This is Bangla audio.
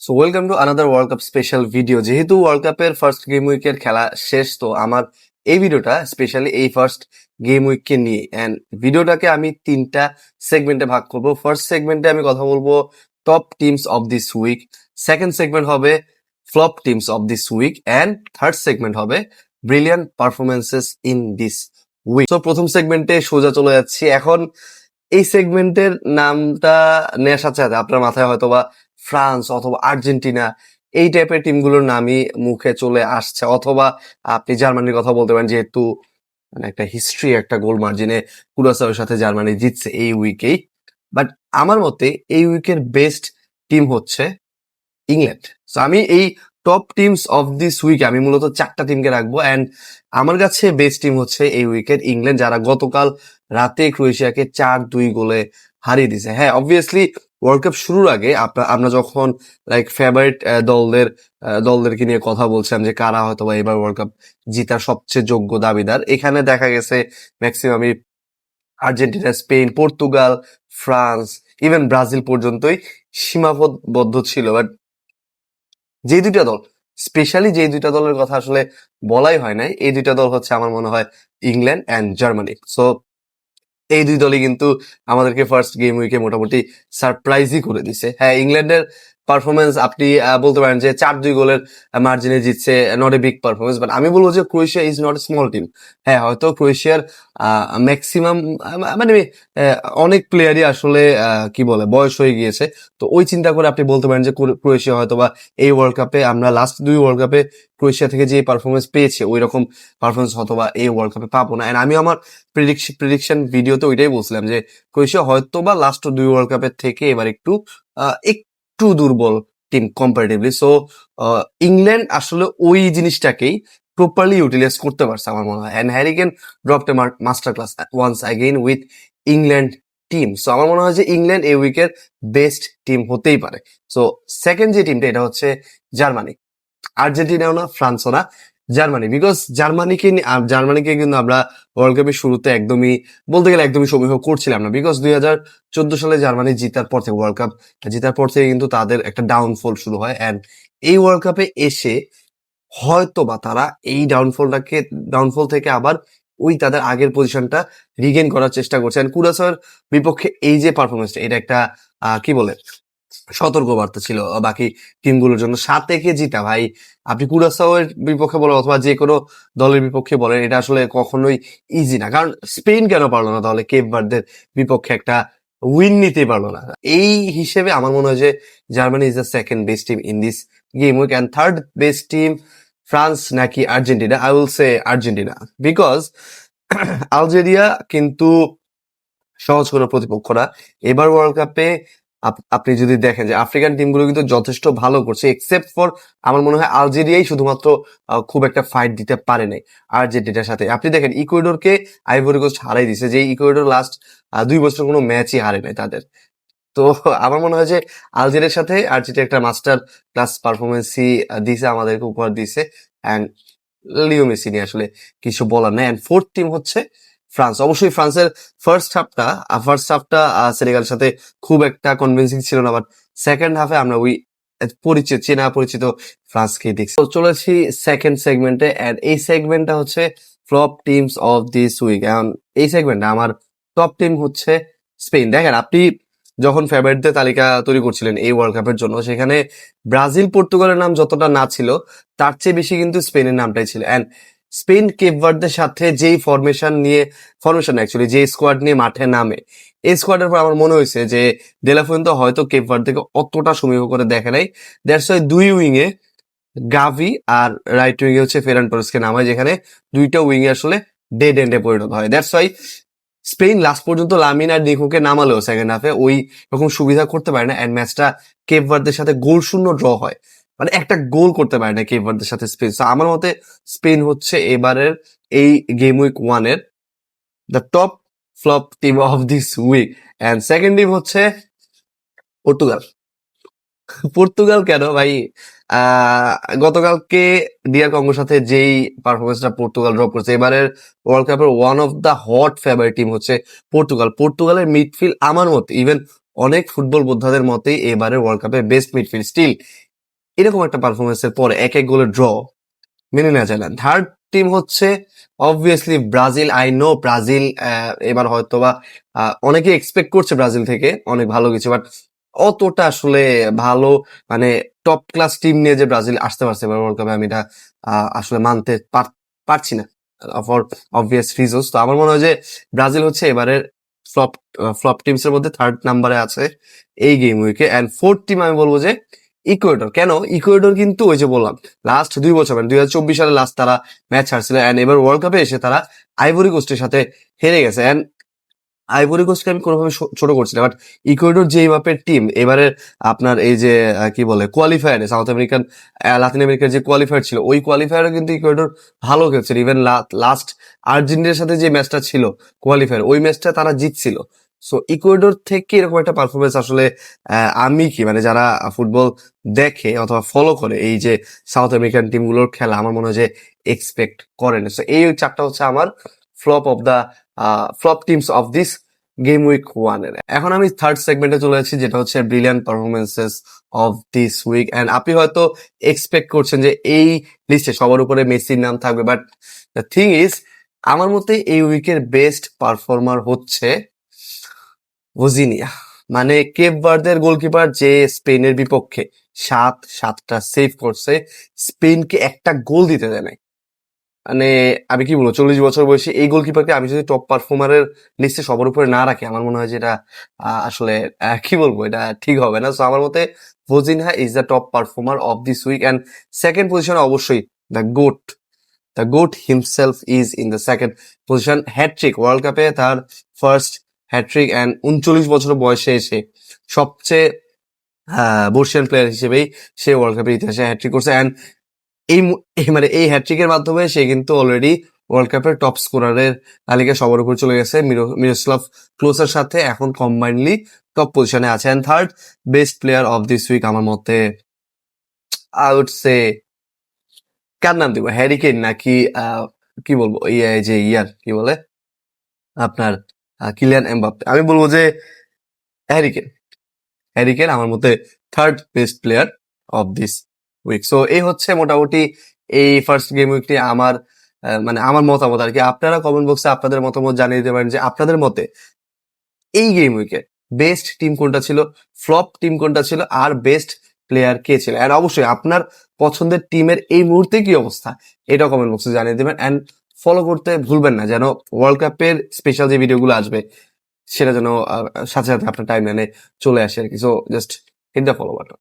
So welcome to another world cup special video. যেহেতু ওয়ার্ল্ড কাপের ফার্স্ট গেম উইকের খেলা শেষ, তো আমার এই ভিডিওটা স্পেশালি এই ফার্স্ট গেম উইককে নিয়ে। অ্যান্ড ভিডিওটাকে আমি তিনটা সেগমেন্টে ভাগ করব। ফার্স্ট সেগমেন্টে আমি কথা বলবো top teams of this week, second segment হবে flop teams of this week, and third segment হবে brilliant performances in this week. তো প্রথম সেগমেন্টে সোজা চলে যাচ্ছি। এখন এই সেগমেন্টের নামটা নেওয়ার সাথে সাথে আপনার মাথায় হয়তোবা ফ্রান্স অথবা আর্জেন্টিনা এই টাইপের টিমগুলোর নামই মুখে চলে আসছে, অথবা আপনি জার্মানির কথা বলতে পারেন, যেহেতু মানে একটা হিস্ট্রি, একটা গোল মার্জিনে কুরাসাওয়ের সাথে জার্মানি জিতছে এই উইকেই। বাট আমার মতে এই উইকের বেস্ট টিম হচ্ছে ইংল্যান্ড। সো আমি এই top teams of this week আমি মূলত চারটা টিমকে রাখবো, অ্যান্ড আমার কাছে বেস্ট টিম হচ্ছে এই উইকের ইংল্যান্ড, যারা গতকাল রাতে ক্রোয়েশিয়াকে 4-2 গোলে হারিয়ে দিছে। হ্যাঁ, অবভিয়াসলি ওয়ার্ল্ড কাপ শুরুর আগে আমরা যখন লাইক ফেভারিট দলদেরকে নিয়ে কথা বলছিলাম যে কারা হয়তো বা এবার ওয়ার্ল্ড কাপ জিতার সবচেয়ে যোগ্য দাবিদার, এখানে দেখা গেছে ম্যাক্সিমামই Argentina, Spain, Portugal, France, even Brazil পর্যন্তই সীমাবদ্ধ ছিল। বাট যে দুইটা দল, স্পেশালি যে দুইটা দলের কথা আসলে বলাই হয় নাই, এই দুইটা দল হচ্ছে আমার মনে হয় ইংল্যান্ড অ্যান্ড জার্মানি। সো এই দুই দলই কিন্তু আমাদেরকে ফার্স্ট গেম উইকে মোটামুটি সারপ্রাইজই করে দিছে। হ্যাঁ, ইংল্যান্ডের পারফরমেন্স আপনি বলতে পারেন যে 4-2 গোলের মার্জিনে জিতছে, not a big performance. But আমি বলবো যে Croatia is not a small team. হ্যাঁ, হয়তো ক্রোয়েশিয়ার ম্যাক্সিমাম মানে অনেক প্লেয়ারই আসলে কি বলে বয়স হয়ে গিয়েছে। তো ওই চিন্তা করে আপনি বলতে পারেন যে ক্রোয়েশিয়া হয়তো বা এই ওয়ার্ল্ড কাপে, আমরা লাস্ট 2 ওয়ার্ল্ড কাপে ক্রোয়েশিয়া থেকে যে পারফরমেন্স পেয়েছে ওই রকম পারফরমেন্স হয়তো বা এই ওয়ার্ল্ড কাপে পাবো না। এন্ড আমি আমার প্রেডিকশন ভিডিওতে ওইটাই বলছিলাম যে ক্রোয়েশিয়া হয়তো বা লাস্ট 2 ওয়ার্ল্ড কাপের থেকে এবার একটু দুর্বল টিম কম্পারেটিভলি। সো ইংল্যান্ড আসলে ওই জিনিসটাকেই প্রপারলি ইউটিলাইজ করতে পারছে আমার মনে হয়। And Harry Kane dropped a master class once again with England team. So আমার মনে হয় যে ইংল্যান্ড এই উইকের বেস্ট টিম হতেই পারে। সো সেকেন্ড যে টিমটা, এটা হচ্ছে জার্মানি। আর্জেন্টিনাও না, ফ্রান্সও না, জার্মানি। বিকজ জার্মানিকে কিন্তু আমরা ওয়ার্ল্ড কাপের শুরুতে একদমই বলতে গেলে একদমই সমীহ করছিলাম না। বিকজ 2014 সালে জার্মানি জিতার পর থেকে, ওয়ার্ল্ড কাপ জিতার পর থেকে কিন্তু তাদের একটা ডাউনফল শুরু হয়। অ্যান্ড এই ওয়ার্ল্ড কাপে এসে হয়তো বা তারা এই ডাউনফল থেকে আবার ওই তাদের আগের পজিশনটা রিগেন করার চেষ্টা করছে। অ্যান্ড কুরাসাওয়ার বিপক্ষে এই যে পারফরমেন্সটা, এটা একটা কি বলে সতর্কবার্তা ছিল বাকি টিমগুলোর জন্য। 7-1 জিতা ভাই, আপনি কুরাসাওয়ের বিপক্ষে বলেন অথবা যে কোনো দলের বিপক্ষে বলেন, এটা আসলে কখনোই ইজি না। কারণ স্পেন কেন পারলো না তাহলে কেপ ভার্দের বিপক্ষে একটা উইন নিতে পারলো না? এই হিসেবে আমার মনে হয় যে Germany is the second best team in this game week. And third best team France নাকি Argentina? I will say Argentina. Because Algeria কিন্তু সহজ কোনো প্রতিপক্ষ না এবার ওয়ার্ল্ড কাপে। আপনি যদি দেখেন যে আফ্রিকান টিমগুলো কিন্তু যথেষ্ট ভালো করছে, এক্সেপ্ট ফর আমার মনে হয় আলজেরিয়াই শুধুমাত্র খুব একটা ফাইট দিতে পারে নাই আর্জেন্টিনার সাথে। আপনি দেখেন ইকুয়েডরকে আইভরি কোস্ট হারাই দিছে, যে ইকুয়েডর লাস্ট 2 বছর কোনো ম্যাচই হারে নাই তাদের। তো আমার মনে হয় যে আলজেরিয়ার সাথে আর্জেন্টিনা একটা মাস্টার ক্লাস পারফরমেন্সই দিছে, আমাদেরকে উপহার দিছে। অ্যান্ড লিও মেসি নিয়ে আসলে কিছু বলার নেই। অ্যান্ড ফোর্থ টিম হচ্ছে ফ্রান্স। অবশ্যই ফ্রান্সের ফার্স্ট হাফটা সেনেগালের সাথে খুব একটা কনভিন্সিং ছিল না, বাট সেকেন্ড হাফে আমরা ওই চেনা পরিচিত ফ্রান্সকে দেখছি। তো চলেছি সেকেন্ড সেগমেন্টে, অ্যান্ড এই সেগমেন্টটা হচ্ছে flop teams of this week. এই সেগমেন্টে আমার টপ টিম হচ্ছে স্পেন। দেখেন, আপনি যখন ফেভারিটদের তালিকা তৈরি করছিলেন এই ওয়ার্ল্ড কাপের জন্য, সেখানে ব্রাজিল পর্তুগালের নাম যতটা না ছিল, তার চেয়ে বেশি কিন্তু স্পেনের নামটাই ছিল। অ্যান্ড স্পেন কেপ ভার্দের সাথে যেই ফরমেশন অ্যাকচুয়ালি যে স্কোয়াড নিয়ে মাঠে নামে, এই স্কোয়াডের পর আমার মনে হয়েছে যে ডেলাফুয়েন্তে হয়তো কেপ ভার্দেকে অতটা সমীহ করে দেখে নাই। দ্যাটস ওয়াই দুই উইংয়ে গাভি আর রাইট উইংয়ে হচ্ছে ফেরান টোরেসকে নামায়, যেখানে দুইটা উইংয়ে আসলে ডেড এন্ডে পরিণত হয়। দ্যাটস ওয়াই স্পেন লাস্ট পর্যন্ত লামিন আর নিকোকে নামালেও সেকেন্ড হাফে ওই রকম সুবিধা করতে পারে না, অ্যান্ড ম্যাচটা কেপ ভার্দের সাথে গোল শূন্য ড্র হয়। মানে একটা গোল করতে পারে না কেপ ভার্দের সাথে স্পেন। So আমার মতে স্পেন হচ্ছে এবারের এই গেম উইক 1 এর the top flop team of this week. And second team হচ্ছে পর্তুগাল। পর্তুগাল কেন ভাই? আহ গতকালকে ডিআর কঙ্গোর সাথে যেই পারফরমেন্সটা পর্তুগাল ড্রপ করছে, এবারের ওয়ার্ল্ড কাপের one of the hot favourite team হচ্ছে পর্তুগাল। পর্তুগালের মিডফিল্ড আমার মতে, ইভেন অনেক ফুটবল বোদ্ধাদের মতেই এবারের ওয়ার্ল্ড কাপের বেস্ট মিডফিল্ড স্টিল। এরকম একটা পারফরমেন্সের পরে 1-1 গোলের ড্র মেনে নেওয়া যায় না। থার্ড টিম হচ্ছে obviously Brazil. I know Brazil এবার হয়তোবা অনেকে এক্সপেক্ট করছে ব্রাজিল থেকে অনেক ভালো কিছু, বাট অতটা আসলে ভালো মানে টপ ক্লাস টিম নিয়ে যে ব্রাজিল আসতে পারছে এবার ওয়ার্ল্ড কাপে, আমি এটা আসলে মানতে পারছি না ফর অবভিয়াস রিজনস। তো আমার মনে হয় যে ব্রাজিল হচ্ছে এবারের ফ্লপ ফ্লপ টিমস এর মধ্যে থার্ড নাম্বারে আছে এই গেম উইকে। অ্যান্ড ফোর্থ টিম আমি বলবো যে ইকুয়েডর। কেন ইকুয়েডর? কিন্তু ওই যে বললাম লাস্ট 2 বছর মানে 2024 সালে লাস্ট তারা ম্যাচ হারছিল, অ্যান্ড এবার ওয়ার্ল্ড কাপে এসে তারা আইভরি কোস্টের সাথে হেরে গেছে। অ্যান্ড আইভরি কোস্টকে আমি কোনোভাবে ছোট করছি না, বাট ইকুয়েডর যে মাপের টিম এবারে আপনার এই যে কি বলে কোয়ালিফায়ারে সাউথ আমেরিকান লাতিন আমেরিকার যে কোয়ালিফায়ার ছিল ওই কোয়ালিফায়ারে কিন্তু ইকুয়েডর ভালো খেলছে। ইভেন লাস্ট আর্জেন্টিনার সাথে যে ম্যাচটা ছিল কোয়ালিফায়ার, ওই ম্যাচটা তারা জিতছিল। সো ইকুয়েডর থেকে এরকম একটা পারফরমেন্স আসলে আমি কি মানে যারা ফুটবল দেখে অথবা ফলো করে এই যে সাউথ আমেরিকান টিমগুলোর খেলা, আমার মনে হয় যে এক্সপেক্ট করেন। সো এই চারটা হচ্ছে আমার flop of the flop teams of this game week 1 এর। এখন আমি থার্ড সেগমেন্টে চলে যাচ্ছি, যেটা হচ্ছে brilliant performances of this week. And আপনি হয়তো এক্সপেক্ট করছেন যে এই লিস্টে সবার উপরে মেসির নাম থাকবে, বাট দ্য থিং ইজ আমার মতে এই উইকের বেস্ট পারফর্মার হচ্ছে ওজিনিয়া। মানে কেপ ভার্দের গোলকিপার যে স্পেনের বিপক্ষে সাতটা সেভ করছে, স্পেনকে একটা গোল দিতে দেয় নাই। মানে আমি কি বলবো, 40 বছর বয়সী এই গোলকিপারকে আমি যদি টপ পারফর্মারের লিস্টে সবার উপরে না রাখি, আমার মনে হয় যে এটা আসলে কি বলবো, এটা ঠিক হবে না। সো আমার মতে Vozinha is the top performer of this week. And second পজিশনে অবশ্যই the goat, the goat himself is in the second position. Hattrick, world কাপে তার ফার্স্ট হ্যাট্রিক, অ্যান্ড 39 বছর বয়সে এসে সবচেয়ে বর্ষিয়ান প্লেয়ার হিসেবেই সে ওয়ার্ল্ড কাপের ইতিহাসে হ্যাট্রিক করছে। অ্যান্ড মানে এই হ্যাট্রিকের মাধ্যমে সে কিন্তু অলরেডি ওয়ার্ল্ড কাপের টপ স্কোরারের তালিকায় সবার উপর চলে গেছে মিরোস্লাভ ক্লোসের সাথে। এখন কম্বাইন্ডলি টপ পজিশনে আছে। And third best player of this week আমার মতে আই উড সে, কার নাম দিব, হ্যারি কেইন নাকি কি বলবো যে কি বলে আপনার কিলিয়ান এমবাপ্পে? আমি বলবো যে হ্যারি কেইন। হ্যারি কেইন আমার মতে third best player of this week. So এই হচ্ছে মোটামুটি এই ফার্স্ট গেম উইকটি আমার মানে আমার মতামত আর কি। আপনারা কমেন্ট বক্সে আপনাদের মতামত জানিয়ে দিতে পারেন যে আপনাদের মতে এই গেম উইকে বেস্ট টিম কোনটা ছিল, ফ্লপ টিম কোনটা ছিল, আর বেস্ট প্লেয়ার কে ছিল। অ্যান্ড অবশ্যই আপনার পছন্দের টিমের এই মুহূর্তে কি অবস্থা, এটা কমেন্ট বক্সে জানিয়ে দেবেন। অ্যান্ড ফলো করতে ভুলবেন না, যেন ওয়ার্ল্ড কাপের স্পেশাল যে ভিডিওগুলো আসবে সেটা যেন সাথে সাথে আপনার টাইম লাইনে চলে আসে আর কি। So just hit the follow button.